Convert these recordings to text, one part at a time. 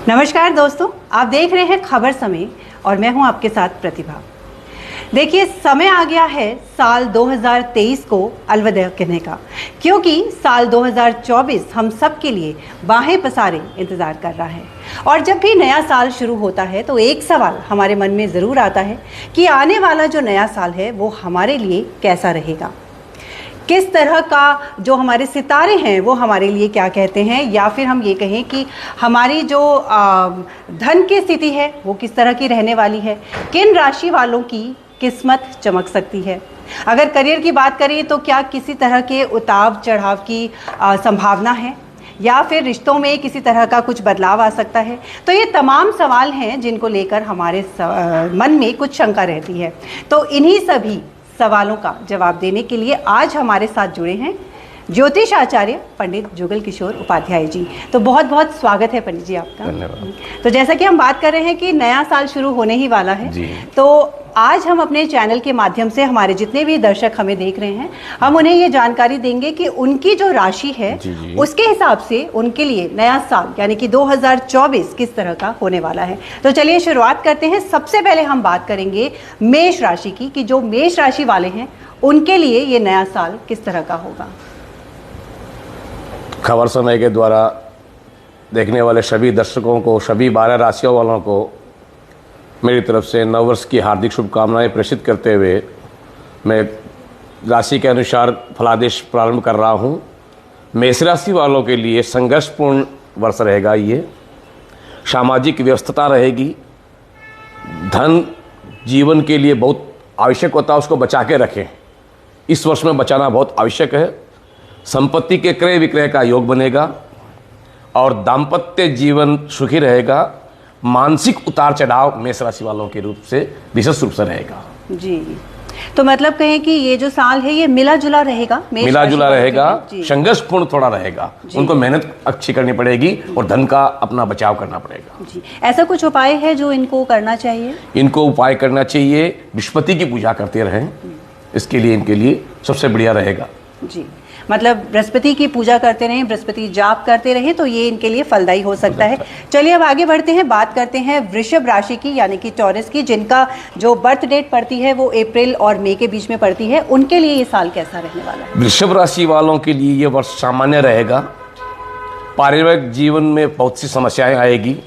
नमस्कार दोस्तों, आप देख रहे हैं खबर समय और मैं हूं आपके साथ प्रतिभा। देखिए, समय आ गया है साल 2023 को अलविदा कहने का, क्योंकि साल 2024 हम सब के लिए बाहें पसारे इंतज़ार कर रहा है। और जब भी नया साल शुरू होता है तो एक सवाल हमारे मन में ज़रूर आता है कि आने वाला जो नया साल है वो हमारे लिए कैसा रहेगा, किस तरह का जो हमारे सितारे हैं वो हमारे लिए क्या कहते हैं, या फिर हम ये कहें कि हमारी जो धन की स्थिति है वो किस तरह की रहने वाली है, किन राशि वालों की किस्मत चमक सकती है। अगर करियर की बात करें तो क्या किसी तरह के उतार चढ़ाव की संभावना है, या फिर रिश्तों में किसी तरह का कुछ बदलाव आ सकता है। तो ये तमाम सवाल हैं जिनको लेकर हमारे मन में कुछ शंका रहती है। तो इन्हीं सभी सवालों का जवाब देने के लिए आज हमारे साथ जुड़े हैं ज्योतिष आचार्य पंडित जुगल किशोर उपाध्याय जी। तो बहुत बहुत स्वागत है पंडित जी आपका। धन्यवाद। तो जैसा कि हम बात कर रहे हैं कि नया साल शुरू होने ही वाला है, तो आज हम अपने चैनल के माध्यम से हमारे जितने भी दर्शक हमें देख रहे हैं, हम उन्हें ये जानकारी देंगे कि उनकी जो राशि है उसके हिसाब से उनके लिए नया साल यानी कि 2024 किस तरह का होने वाला है। तो चलिए शुरुआत करते हैं। सबसे पहले हम बात करेंगे मेष राशि की, कि जो मेष राशि वाले हैं उनके लिए ये नया साल किस तरह का होगा। खबर समय के द्वारा देखने वाले सभी दर्शकों को, सभी 12 राशियों वालों को मेरी तरफ से नववर्ष की हार्दिक शुभकामनाएं प्रेषित करते हुए मैं राशि के अनुसार फलादेश प्रारंभ कर रहा हूं। मेष राशि वालों के लिए संघर्षपूर्ण वर्ष रहेगा। ये सामाजिक व्यस्तता रहेगी, धन जीवन के लिए बहुत आवश्यक होता है, उसको बचा के रखें। इस वर्ष में बचाना बहुत आवश्यक है। संपत्ति के क्रय विक्रय का योग बनेगा और दाम्पत्य जीवन सुखी रहेगा। मानसिक उतार चढ़ाव मेष राशि वालों के रूप से विशेष रूप से रहेगा जी। तो मतलब कहें कि ये जो साल है ये मिला जुला रहेगा, मिला जुला रहेगा, संघर्षपूर्ण थोड़ा रहेगा। उनको मेहनत अच्छी करनी पड़ेगी और धन का अपना बचाव करना पड़ेगा जी। ऐसा कुछ उपाय है जो इनको करना चाहिए? इनको उपाय करना चाहिए, बृहस्पति की पूजा करते रहें, इसके लिए इनके लिए सबसे बढ़िया रहेगा जी। मतलब बृहस्पति की पूजा करते रहें, बृहस्पति जाप करते रहें, तो ये इनके लिए फलदायी हो सकता है। चलिए अब आगे बढ़ते हैं, बात करते हैं वृषभ राशि की यानी कि टॉरस की, जिनका जो बर्थ डेट पड़ती है वो अप्रैल और मई के बीच में पड़ती है। उनके लिए ये साल कैसा रहने वाला है? वृषभ राशि वालों के लिए ये वर्ष सामान्य रहेगा। पारिवारिक जीवन में बहुत सी समस्याएं आएगी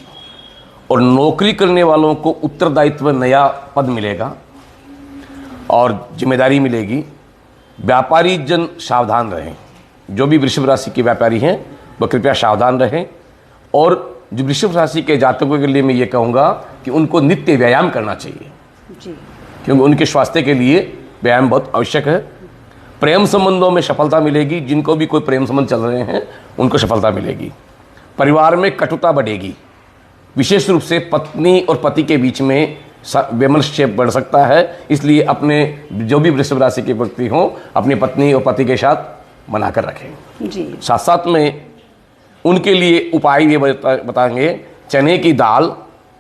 और नौकरी करने वालों को उत्तरदायित्व, नया पद मिलेगा और जिम्मेदारी मिलेगी। व्यापारी जन सावधान रहें। जो भी वृषभ राशि के व्यापारी हैं वो कृपया सावधान रहें। और जो वृषभ राशि के जातकों के लिए मैं ये कहूँगा कि उनको नित्य व्यायाम करना चाहिए जी, क्योंकि उनके स्वास्थ्य के लिए व्यायाम बहुत आवश्यक है। प्रेम संबंधों में सफलता मिलेगी। जिनको भी कोई प्रेम संबंध चल रहे हैं उनको सफलता मिलेगी। परिवार में कटुता बढ़ेगी, विशेष रूप से पत्नी और पति के बीच में वैमनस्य बढ़ सकता है। इसलिए अपने जो भी वृषभ राशि के व्यक्ति हों अपनी पत्नी और पति के साथ बनाकर रखें जी। साथ साथ में उनके लिए उपाय ये बताएंगे, चने की दाल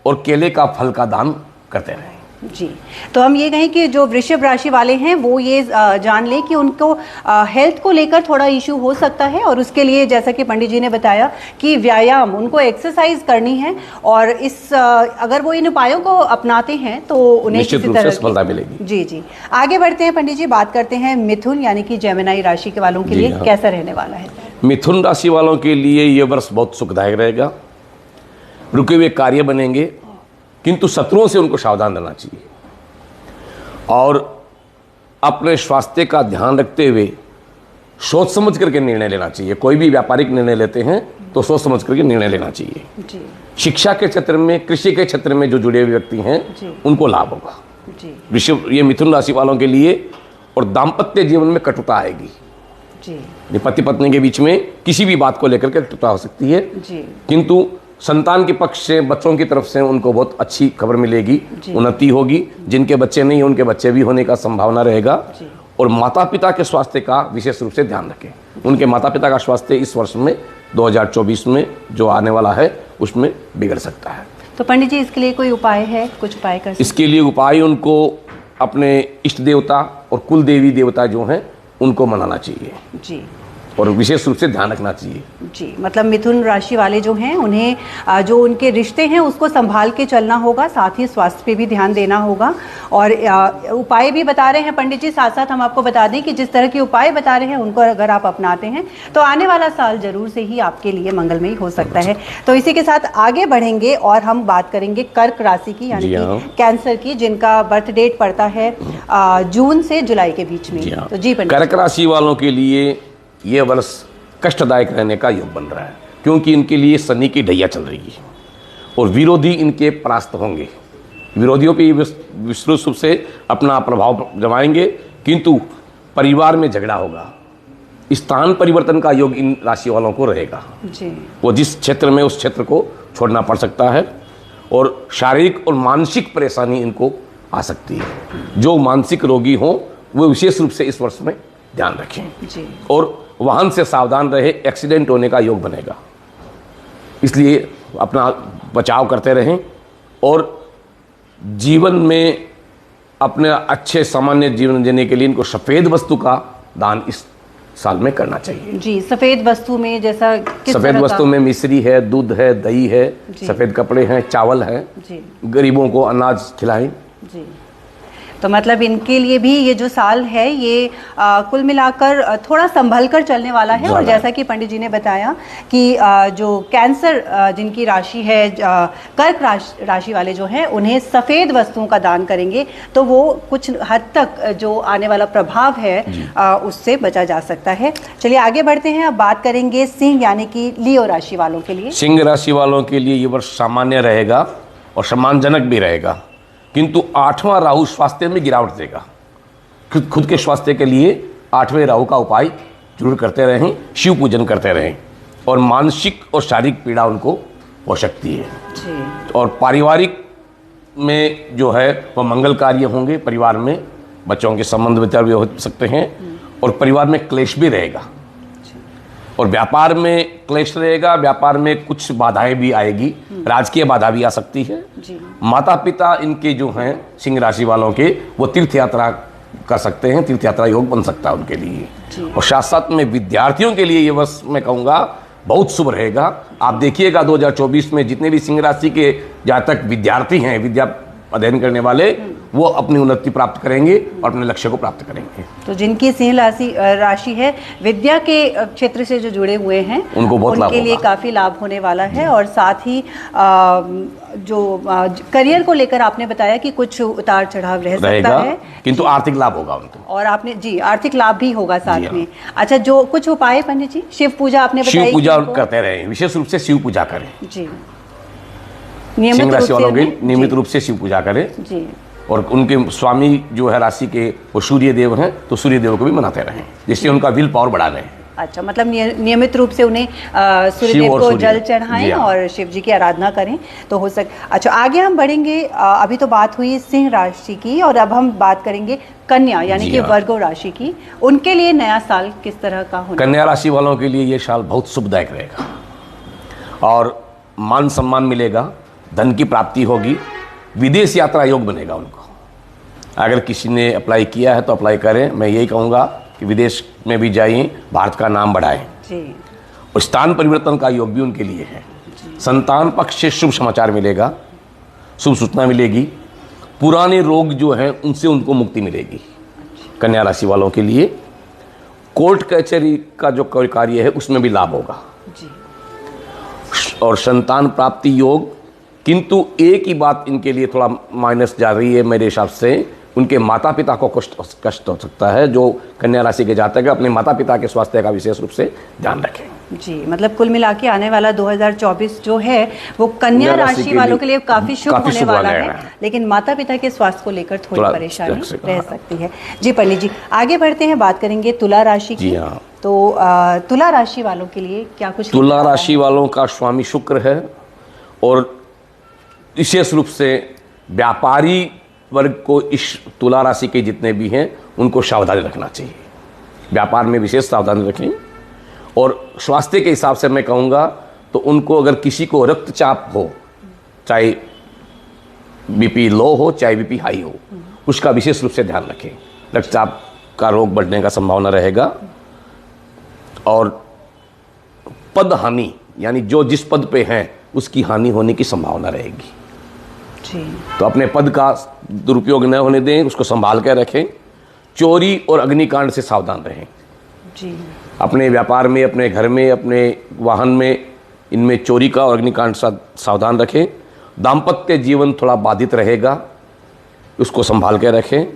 और केले का फल का दान करते रहें जी। तो हम ये कहें कि जो वृषभ राशि वाले हैं वो ये जान लें कि उनको हेल्थ को लेकर थोड़ा इशू हो सकता है, और उसके लिए जैसा कि पंडित जी ने बताया कि व्यायाम, उनको एक्सरसाइज करनी है, और इस अगर वो इन उपायों को अपनाते हैं तो उन्हें किसी तरह की सफलता मिलेगी जी जी। आगे बढ़ते हैं पंडित जी, बात करते हैं मिथुन यानी कि जेमिनी राशि के वालों के लिए कैसा रहने वाला है? मिथुन राशि वालों के लिए ये वर्ष बहुत सुखदायक रहेगा। रुके हुए कार्य बनेंगे, किंतु शत्रुओं से उनको सावधान रहना चाहिए और अपने स्वास्थ्य का ध्यान रखते हुए सोच समझ करके निर्णय लेना चाहिए। कोई भी व्यापारिक निर्णय लेते हैं तो सोच समझ करके निर्णय लेना चाहिए जी। शिक्षा के क्षेत्र में, कृषि के क्षेत्र में जो जुड़े हुए व्यक्ति हैं उनको लाभ होगा जी। ये मिथुन राशि वालों के लिए। और दाम्पत्य जीवन में कटुता आएगी जी। पति पत्नी के बीच में किसी भी बात को लेकर के कटुता हो सकती है जी। किंतु संतान के पक्ष से, बच्चों की तरफ से उनको बहुत अच्छी खबर मिलेगी, उन्नति होगी। जिनके बच्चे नहीं हैं उनके बच्चे भी होने का संभावना रहेगा। और माता पिता के स्वास्थ्य का विशेष रूप से ध्यान रखें। उनके माता पिता का स्वास्थ्य इस वर्ष में 2024 में जो आने वाला है उसमें बिगड़ सकता है। तो पंडित जी इसके लिए कोई उपाय है? कुछ उपाय कर सकते? इसके लिए उपाय उनको अपने इष्ट देवता और कुल देवी देवता जो हैं उनको मनाना चाहिए जी। और विशेष रूप से ध्यान रखना चाहिए। जी, मतलब मिथुन राशि वाले जो हैं उन्हें जो उनके रिश्ते हैं उसको संभाल के चलना होगा, साथ ही स्वास्थ्य पे भी ध्यान देना होगा। और उपाय भी बता रहे हैं पंडित जी, साथ साथ हम आपको बता दें कि जिस तरह के उपाय बता रहे हैं उनको अगर आप अपनाते हैं तो आने वाला साल जरूर से ही आपके लिए मंगलमयी हो सकता है। तो इसी के साथ आगे बढ़ेंगे और हम बात करेंगे कर्क राशि की, यानी कि कैंसर की, जिनका बर्थ डेट पड़ता है जून से जुलाई के बीच में। तो जी पंडित, कर्क राशि वालों के लिए ये वर्ष कष्टदायक रहने का योग बन रहा है, क्योंकि इनके लिए शनि की ढैया चल रही है और विरोधी इनके परास्त होंगे। विरोधियों पे विस्तृत रूप से अपना प्रभाव जमाएंगे, किंतु परिवार में झगड़ा होगा। स्थान परिवर्तन का योग इन राशि वालों को रहेगा जी। वो जिस क्षेत्र में उस क्षेत्र को छोड़ना पड़ सकता है और शारीरिक और मानसिक परेशानी इनको आ सकती है। जो मानसिक रोगी हों वो विशेष रूप से इस वर्ष में ध्यान रखें जी। और वाहन से सावधान रहे, एक्सीडेंट होने का योग बनेगा, इसलिए अपना बचाव करते रहें और जीवन में अपने अच्छे सामान्य जीवन जीने के लिए इनको सफ़ेद वस्तु का दान इस साल में करना चाहिए। जी, सफ़ेद वस्तु में जैसा सफ़ेद वस्तु में मिश्री है, दूध है, दही है, सफ़ेद कपड़े हैं, चावल है जी। गरीबों को अनाज खिलाएं जी। तो मतलब इनके लिए भी ये जो साल है ये कुल मिलाकर थोड़ा संभल कर चलने वाला है। और जैसा कि पंडित जी ने बताया कि जो कैंसर जिनकी राशि है, कर्क राशि वाले जो हैं उन्हें सफ़ेद वस्तुओं का दान करेंगे तो वो कुछ हद तक जो आने वाला प्रभाव है उससे बचा जा सकता है। चलिए आगे बढ़ते हैं, अब बात करेंगे सिंह यानी कि लियो राशि वालों के लिए। सिंह राशि वालों के लिए ये वर्ष सामान्य रहेगा और सम्मानजनक भी रहेगा, किंतु 8वां राहु स्वास्थ्य में गिरावट देगा। खुद के स्वास्थ्य के लिए 8वें राहु का उपाय जरूर करते रहें, शिव पूजन करते रहें और मानसिक और शारीरिक पीड़ा उनको हो सकती है जी। और पारिवारिक में जो है वह मंगल कार्य होंगे, परिवार में बच्चों के संबंध विचार भी हो सकते हैं और परिवार में क्लेश भी रहेगा और व्यापार में क्लेश रहेगा। व्यापार में कुछ बाधाएं भी आएगी, राजकीय बाधा भी आ सकती है जी। माता पिता इनके जो हैं सिंह राशि वालों के वो तीर्थ यात्रा कर सकते हैं, तीर्थ यात्रा योग बन सकता है उनके लिए। और साथ साथ में विद्यार्थियों के लिए ये वर्ष मैं कहूँगा बहुत शुभ रहेगा। आप देखिएगा 2024 में जितने भी सिंह राशि के जहाँ तक विद्यार्थी हैं, विद्या अध्ययन करने वाले, वो अपनी उन्नति प्राप्त करेंगे और अपने लक्ष्य को प्राप्त करेंगे। तो जिनकी सिंह राशि है, विद्या के क्षेत्र से जो जुड़े हुए हैं उनको बहुत लाभ उनके लिए काफ़ी लाभ होने वाला है। और साथ ही जो करियर को लेकर आपने बताया कि कुछ उतार चढ़ाव रह सकता है, किंतु आर्थिक लाभ होगा उनको। और आपने जी आर्थिक लाभ भी होगा साथ में। अच्छा, जो कुछ उपाय पंडित जी, शिव पूजा आपने बताई, शिव पूजा करते रहे, विशेष रूप से शिव पूजा करें जी। सिंह राशि वालों की नियमित रूप से शिव पूजा करें जी। और उनके स्वामी जो है राशि के वो सूर्य देव हैं, तो सूर्य देव को भी मनाते रहें, जिससे उनका विल पावर बढ़ा लें। अच्छा, मतलब नियमित रूप से उन्हें सूर्यदेव को जल चढ़ाएं और शिव जी की आराधना करें तो हो अच्छा, आगे हम बढ़ेंगे। अभी तो बात हुई सिंह राशि की और अब हम बात करेंगे कन्या यानी कि वर्गो राशि की। उनके लिए नया साल किस तरह का होगा? कन्या राशि वालों के लिए ये साल बहुत शुभदायक रहेगा और मान सम्मान मिलेगा, धन की प्राप्ति होगी, विदेश यात्रा योग बनेगा उनको। अगर किसी ने अप्लाई किया है तो अप्लाई करें, मैं यही कहूँगा कि विदेश में भी जाइए, भारत का नाम बढ़ाएं जी। और स्थान परिवर्तन का योग भी उनके लिए है। संतान पक्ष से शुभ समाचार मिलेगा, शुभ सूचना मिलेगी, पुराने रोग जो हैं उनसे उनको मुक्ति मिलेगी। कन्या राशि वालों के लिए कोर्ट कचहरी का जो कार्य है उसमें भी लाभ होगा जी। और संतान प्राप्ति योग, किंतु एक ही बात इनके लिए थोड़ा माइनस जा रही है मेरे हिसाब से, उनके माता पिता को कष्ट हो सकता है। जो कन्या राशि के जातक है अपने माता पिता के स्वास्थ्य का विशेष रूप से ध्यान रखें जी। मतलब कुल मिला के आने वाला 2024 जो है वो कन्या राशि वालों के लिए काफी शुभ होने वाला है, लेकिन माता पिता के स्वास्थ्य को लेकर थोड़ी परेशानी रह सकती है जी। पंडित जी आगे बढ़ते हैं, बात करेंगे तुला राशि की। तो तुला राशि वालों के लिए क्या कुछ? तुला राशि वालों का स्वामी शुक्र है और विशेष रूप से व्यापारी वर्ग को इस तुला राशि के जितने भी हैं उनको सावधानी रखना चाहिए। व्यापार में विशेष सावधानी रखें और स्वास्थ्य के हिसाब से मैं कहूँगा तो उनको अगर किसी को रक्तचाप हो, चाहे बीपी लो हो चाहे बीपी हाई हो, उसका विशेष रूप से ध्यान रखें। रक्तचाप का रोग बढ़ने का संभावना रहेगा और पद हानि, यानी जो जिस पद पे हैं उसकी हानि होने की संभावना रहेगी। जी। तो अपने पद का दुरुपयोग न होने दें, उसको संभाल कर रखें। चोरी और अग्निकांड से सावधान रहें। जी। अपने व्यापार में, अपने घर में, अपने वाहन में, इनमें चोरी का और अग्निकांड से सावधान रखें। दाम्पत्य जीवन थोड़ा बाधित रहेगा, उसको संभाल के रखें।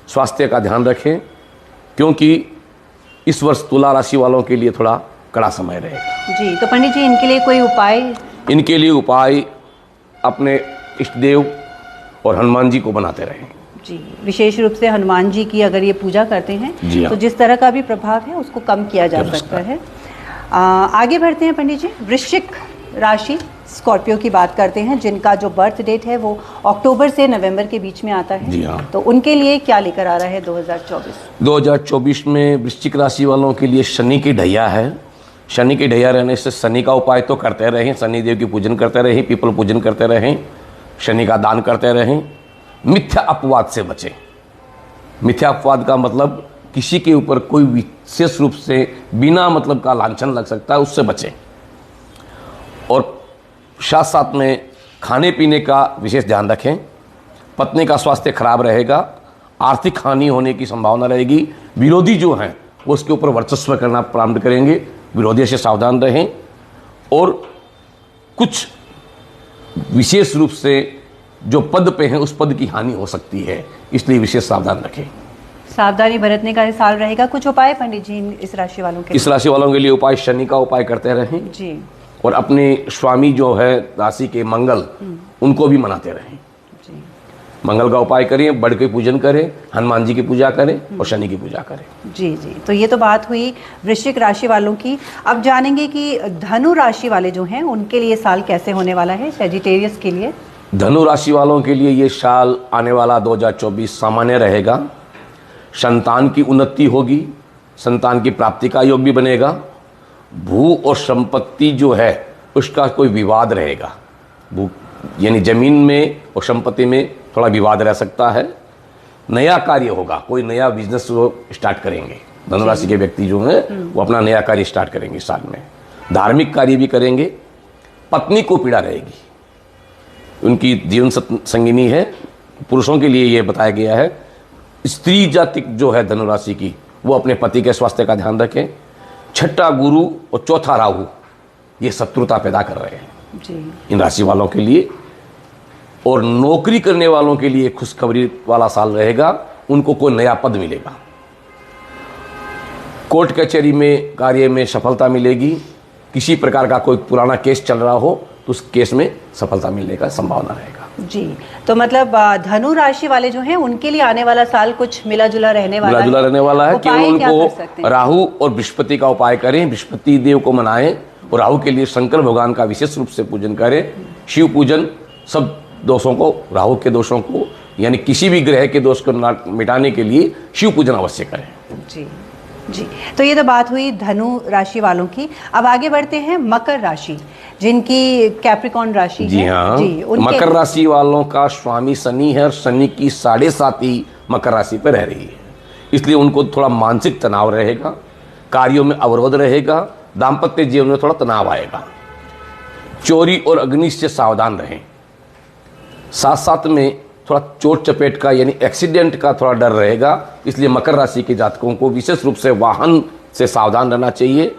स्वास्थ्य का ध्यान रखें, क्योंकि इस वर्ष तुला राशि वालों के लिए थोड़ा कड़ा समय रहेगा। जी। तो पंडित जी, इनके लिए कोई उपाय? इनके लिए उपाय अपने इष्ट देव और हनुमान जी को बनाते रहें। जी। विशेष रूप से हनुमान जी की अगर ये पूजा करते हैं जी हाँ। तो जिस तरह का भी प्रभाव है उसको कम किया जा सकता है। आगे बढ़ते हैं पंडित जी। वृश्चिक राशि, स्कॉर्पियो की बात करते हैं, जिनका जो बर्थ डेट है वो अक्टूबर से नवंबर के बीच में आता है। जी हाँ। तो उनके लिए क्या लेकर आ रहा है 2024? 2024 में वृश्चिक राशि वालों के लिए शनि की ढैया है। शनि की ढैया रहने से शनि का उपाय तो करते रहें, शनि देव की पूजन करते रहें, पीपल पूजन करते रहें, शनि का दान करते रहें। मिथ्या अपवाद से बचें। मिथ्या अपवाद का मतलब किसी के ऊपर कोई विशेष रूप से बिना मतलब का लांछन लग सकता है, उससे बचें। और साथ साथ में खाने पीने का विशेष ध्यान रखें। पत्नी का स्वास्थ्य खराब रहेगा, आर्थिक हानि होने की संभावना रहेगी। विरोधी जो हैं वो उसके ऊपर वर्चस्व करना प्रारंभ करेंगे, विरोधी से सावधान रहें। और कुछ विशेष रूप से जो पद पे हैं उस पद की हानि हो सकती है, इसलिए विशेष सावधान रखें। सावधानी बरतने का इस साल रहेगा। कुछ उपाय पंडित जी इस राशि वालों के लिए? इस राशि वालों के लिए उपाय शनि का उपाय करते रहें जी। और अपने स्वामी जो है राशि के मंगल, उनको भी मनाते रहें। जी। मंगल का उपाय करें, बड़ के पूजन करें, हनुमान जी की पूजा करें और शनि की पूजा करें। जी। जी। तो ये तो बात हुई वृश्चिक राशि वालों की। अब जानेंगे कि धनु राशि वाले जो हैं उनके लिए साल कैसे होने वाला है, सेजिटेरियस के लिए। धनु राशि वालों के लिए ये साल आने वाला 2024 सामान्य रहेगा। संतान की उन्नति होगी, संतान की प्राप्ति का योग भी बनेगा। भू और संपत्ति जो है उसका कोई विवाद रहेगा। भू यानी जमीन में और संपत्ति में थोड़ा विवाद रह सकता है। नया कार्य होगा, कोई नया बिजनेस वो स्टार्ट करेंगे। धनुराशि के व्यक्ति जो हैं वो अपना नया कार्य स्टार्ट करेंगे इस साल में। धार्मिक कार्य भी करेंगे। पत्नी को पीड़ा रहेगी, उनकी जीवन संगिनी है। पुरुषों के लिए ये बताया गया है। स्त्री जाति जो है धनुराशि की, वो अपने पति के स्वास्थ्य का ध्यान रखें। छठा गुरु और चौथा राहु ये शत्रुता पैदा कर रहे हैं जी। इन राशि वालों के लिए। और नौकरी करने वालों के लिए खुशखबरी वाला साल रहेगा। उनको कोई नया पद मिलेगा। कोर्ट कचहरी में कार्य में सफलता मिलेगी। किसी प्रकार का कोई पुराना केस चल रहा हो तो उस केस में सफलता मिलने का संभावना रहेगा। जी। तो मतलब धनु राशि वाले जो हैं उनके लिए आने वाला साल कुछ मिला जुला रहने वाला है। मिला जुला रहने वाला है। उपाय केवल क्या कर सकते उनको हैं? राहु और बृहस्पति का उपाय करें, बृहस्पति देव को मनाएं और राहु के लिए शंकर भगवान का विशेष रूप से पूजन करें। शिव पूजन, सब दोषों को, राहु के दोषों को यानी किसी भी ग्रह के दोष को मिटाने के लिए शिव पूजन अवश्य करें। जी। जी। तो ये तो बात हुई धनु राशि वालों की। अब आगे बढ़ते हैं मकर राशि, जिनकी कैप्रिकॉर्न राशि जी है। हाँ। जी। मकर राशि वालों का स्वामी शनि है और शनि की 7.5 मकर राशि पर रह रही है, इसलिए उनको थोड़ा मानसिक तनाव रहेगा, कार्यों में अवरोध रहेगा, दाम्पत्य जीवन में थोड़ा तनाव आएगा। चोरी और अग्नि से सावधान रहें। साथ साथ में थोड़ा चोट चपेट का यानी एक्सीडेंट का थोड़ा डर रहेगा, इसलिए मकर राशि के जातकों को विशेष रूप से वाहन से सावधान रहना चाहिए।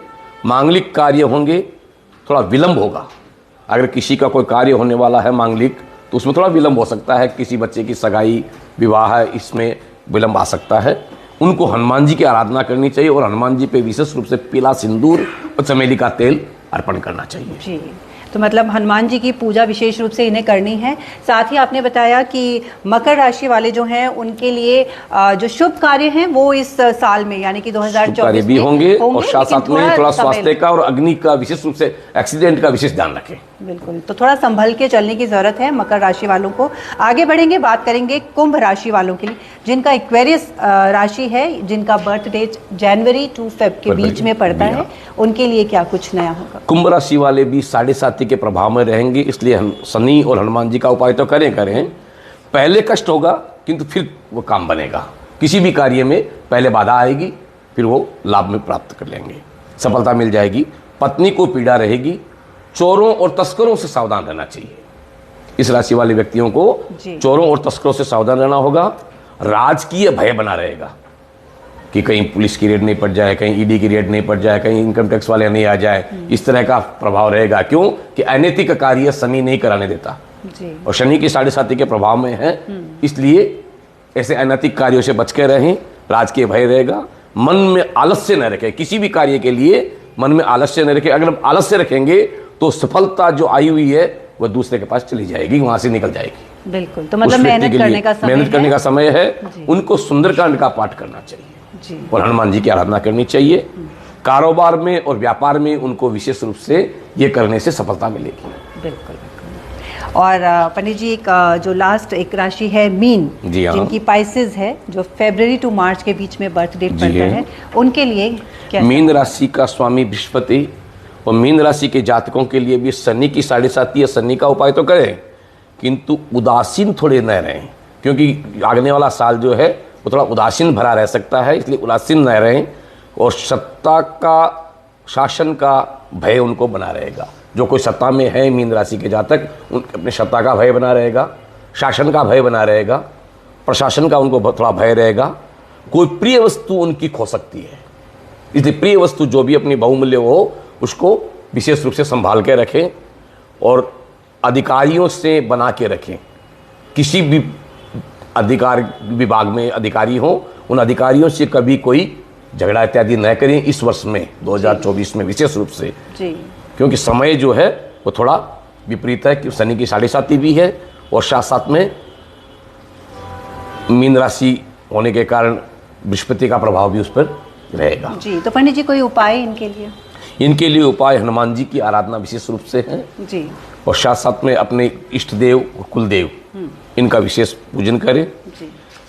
मांगलिक कार्य होंगे, थोड़ा विलंब होगा। अगर किसी का कोई कार्य होने वाला है मांगलिक तो उसमें थोड़ा विलंब हो सकता है। किसी बच्चे की सगाई, विवाह है, इसमें विलंब आ सकता है। उनको हनुमान जी की आराधना करनी चाहिए और हनुमान जी पे विशेष रूप से पीला सिंदूर और चमेली का तेल अर्पण करना चाहिए। जी। तो मतलब हनुमान जी की पूजा विशेष रूप से इन्हें करनी है। साथ ही आपने बताया कि मकर राशि वाले जो हैं उनके लिए जो शुभ कार्य हैं वो इस साल में यानी कि 2024 भी में होंगे और साथ साथ में थोड़ा स्वास्थ्य समय का और अग्नि का विशेष रूप से एक्सीडेंट का विशेष ध्यान रखें। बिल्कुल। तो थोड़ा संभल के चलने की जरूरत है मकर राशि वालों को। आगे बढ़ेंगे, बात करेंगे कुंभ राशि वालों के लिए, जिनका एक्वेरियस राशि है, जिनका बर्थ डेट जनवरी टू फेब के बीच में पड़ता है। उनके लिए क्या कुछ नया होगा? कुंभ राशि वाले भी 7.5 के प्रभाव में रहेंगे, इसलिए हम शनि और हनुमान जी का उपाय तो करें। पहले कष्ट होगा किंतु फिर वो काम बनेगा। किसी भी कार्य में पहले बाधा आएगी, फिर वो लाभ में प्राप्त कर लेंगे। सफलता मिल जाएगी। पत्नी को पीड़ा रहेगी। चोरों और तस्करों से सावधान रहना चाहिए। इस राशि वाले व्यक्तियों को जी। चोरों और तस्करों से सावधान रहना होगा। राजकीय भय बना रहेगा कि कहीं पुलिस की रेड नहीं पड़ जाए, कहीं ईडी की रेड नहीं पड़ जाए, कहीं इनकम टैक्स वाले नहीं आ जाए, इस तरह का प्रभाव रहेगा। क्यों कि अनैतिक कार्य शनि नहीं कराने देता जी। और शनि की 7.5 के प्रभाव में है, इसलिए ऐसे अनैतिक कार्यों से बच के रहें। राजकीय भय रहेगा। मन में आलस्य न रखें, किसी भी कार्य के लिए मन में आलस्य न रखें। अगर हम आलस्य रखेंगे तो सफलता जो आई हुई है वह दूसरे के पास चली जाएगी, वहां से निकल जाएगी। बिल्कुल, तो मतलब मेहनत करने का समय मेहनत करने का समय है। जी। उनको सुंदरकांड का पाठ करना चाहिए जी। और हनुमान जी की आराधना करनी चाहिए। कारोबार में और व्यापार में उनको विशेष रूप से ये करने से सफलता मिलेगी। बिल्कुल बिल्कुल। और पंडित जी, एक जो लास्ट एक राशि है मीन, जी हाँ। जिनकी पाइसेस है, जो फरवरी टू मार्च के बीच में बर्थ डेट जी पड़ता हाँ। है, उनके लिए क्या? मीन राशि का स्वामी बृहस्पति और मीन राशि के जातकों के लिए भी शनि की 7.5 या शनि का उपाय तो करें, किंतु उदासीन थोड़े न रहें, क्योंकि आगने वाला साल जो है वो थोड़ा उदासीन भरा रह सकता है, इसलिए उदासीन न रहें। और सत्ता का, शासन का भय उनको बना रहेगा। जो कोई सत्ता में है मीन राशि के जातक, उनके अपने सत्ता का भय बना रहेगा, शासन का भय बना रहेगा, प्रशासन का उनको थोड़ा भय रहेगा। कोई प्रिय वस्तु उनकी खो सकती है, इसलिए प्रिय वस्तु जो भी अपनी बहुमूल्य हो उसको विशेष रूप से संभाल के रखें और अधिकारियों से बना के रखें। किसी भी अधिकार विभाग में अधिकारी हो, उन अधिकारियों से कभी कोई झगड़ा इत्यादि न करें इस वर्ष में 2024 में विशेष रूप से जी। क्योंकि समय जो है वो थोड़ा विपरीत है कि शनि की 7.5 भी है और साथ साथ में मीन राशि होने के कारण बृहस्पति का प्रभाव भी उस पर रहेगा। जी, तो पंडित जी कोई उपाय इनके लिए? इनके लिए उपाय हनुमान जी की आराधना विशेष रूप से है जी। और साथ साथ में अपने इष्ट देव और कुलदेव इनका विशेष पूजन करें। जी।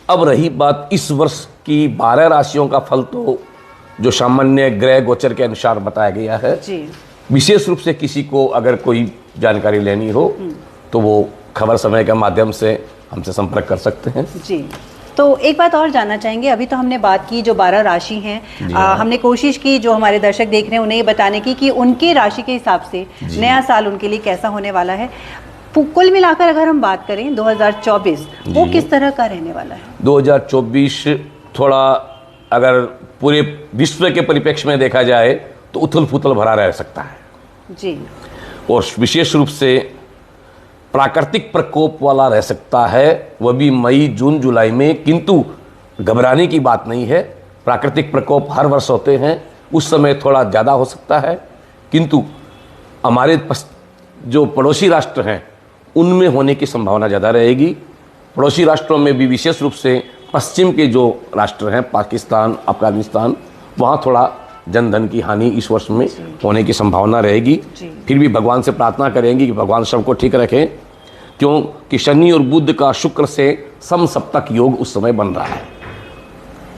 अब रही बात इस वर्ष की 12 राशियों का फल, तो जो सामान्य ग्रह गोचर के अनुसार बताया गया है। जी। विशेष रूप से किसी को अगर कोई जानकारी लेनी हो तो वो खबर समय के माध्यम से हमसे संपर्क कर सकते हैं। जी, तो एक बात और जानना चाहेंगे। अभी तो हमने बात की जो 12 राशि हैं, हमने कोशिश की जो हमारे दर्शक देख रहे हैं उन्हें ये बताने की कि उनकी राशि के हिसाब से नया साल उनके लिए कैसा होने वाला है। कुल मिलाकर अगर हम बात करें 2024 वो किस तरह का रहने वाला है? 2024 थोड़ा अगर पूरे विश्व के परिप्रेक्ष्य में देखा जाए तो उथल पुथल भरा रह सकता है जी। और विशेष रूप से प्राकृतिक प्रकोप वाला रह सकता है, वह भी मई जून जुलाई में। किंतु घबराने की बात नहीं है, प्राकृतिक प्रकोप हर वर्ष होते हैं, उस समय थोड़ा ज़्यादा हो सकता है, किंतु हमारे जो पड़ोसी राष्ट्र हैं उनमें होने की संभावना ज़्यादा रहेगी। पड़ोसी राष्ट्रों में भी विशेष रूप से पश्चिम के जो राष्ट्र हैं, पाकिस्तान, अफगानिस्तान, वहाँ थोड़ा जन धन की हानि इस वर्ष में होने की संभावना रहेगी। फिर भी भगवान से प्रार्थना करेंगे कि भगवान सबको ठीक रखें, क्योंकि शनि और बुध का शुक्र से समसप्तक योग उस समय बन रहा है।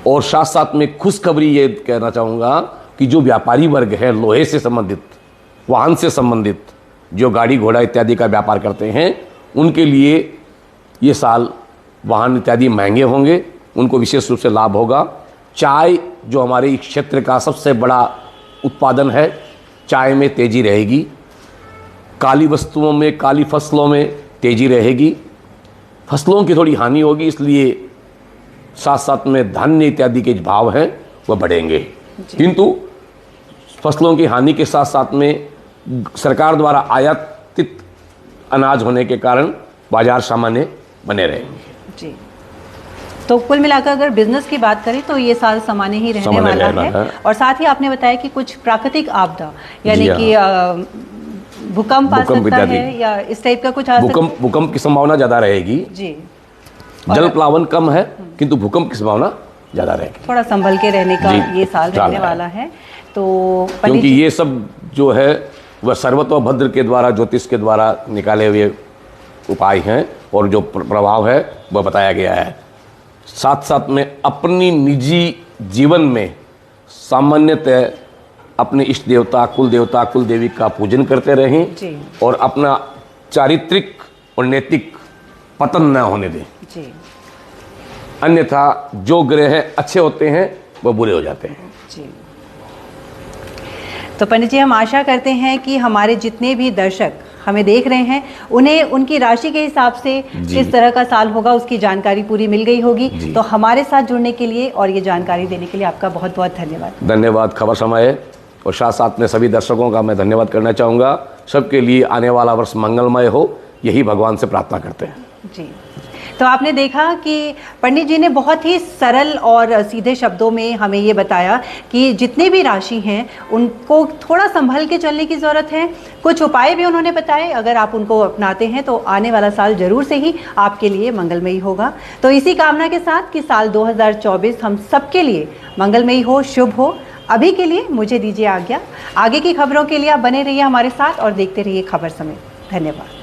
और साथ साथ में खुशखबरी ये कहना चाहूँगा कि जो व्यापारी वर्ग है, लोहे से संबंधित, वाहन से संबंधित, जो गाड़ी घोड़ा इत्यादि का व्यापार करते हैं, उनके लिए ये साल वाहन इत्यादि महंगे होंगे, उनको विशेष रूप से लाभ होगा। चाय जो हमारे क्षेत्र का सबसे बड़ा उत्पादन है, चाय में तेजी रहेगी। काली वस्तुओं में, काली फसलों में तेजी रहेगी। फसलों की थोड़ी हानि होगी, इसलिए साथ साथ में धान्य इत्यादि के भाव हैं वह बढ़ेंगे। किंतु फसलों की हानि के साथ साथ में सरकार द्वारा आयातित अनाज होने के कारण बाजार सामान्य बने रहेंगे। जी, तो कुल मिलाकर अगर बिजनेस की बात करें तो ये साल सामान्य ही रहने वाला है। और साथ ही आपने बताया कि कुछ प्राकृतिक आपदा यानी कि भूकंप आ सकता है या इस टाइप का कुछ आ सकता है। भूकंप की संभावना ज़्यादा रहेगी जी। जल प्लावन कम है, किंतु भूकंप की संभावना ज़्यादा रहेगी। थोड़ा संभल के रहने का ये साल रहने वाला है। तो क्योंकि ये सब जो है वह सर्वतोभद्र के द्वारा, ज्योतिष के द्वारा निकाले हुए उपाय हैं और जो प्रभाव है वह बताया गया है। साथ साथ में अपनी निजी जीवन में सामान्यतः अपने इष्ट देवता, कुल देवता, कुल देवी का पूजन करते रहें और अपना चारित्रिक और नैतिक पतन न होने दें जी। अन्यथा जो ग्रह अच्छे होते हैं वह बुरे हो जाते हैं जी। तो पंडित जी, हम आशा करते हैं कि हमारे जितने भी दर्शक हमें देख रहे हैं उन्हें उनकी राशि के हिसाब से किस तरह का साल होगा उसकी जानकारी पूरी मिल गई होगी। तो हमारे साथ जुड़ने के लिए और ये जानकारी देने के लिए आपका बहुत बहुत धन्यवाद। धन्यवाद खबर समय, और साथ में सभी दर्शकों का मैं धन्यवाद करना चाहूँगा। सबके लिए आने वाला वर्ष मंगलमय हो, यही भगवान से प्रार्थना करते हैं जी। तो आपने देखा कि पंडित जी ने बहुत ही सरल और सीधे शब्दों में हमें ये बताया कि जितने भी राशि हैं उनको थोड़ा संभल के चलने की ज़रूरत है। कुछ उपाय भी उन्होंने बताए, अगर आप उनको अपनाते हैं तो आने वाला साल जरूर से ही आपके लिए मंगलमयी होगा। तो इसी कामना के साथ कि साल 2024 हम सबके लिए मंगलमयी हो, शुभ हो। अभी के लिए मुझे दीजिए आज्ञा। आगे की खबरों के लिए आप बने रहिए हमारे साथ और देखते रहिए खबर समय। धन्यवाद।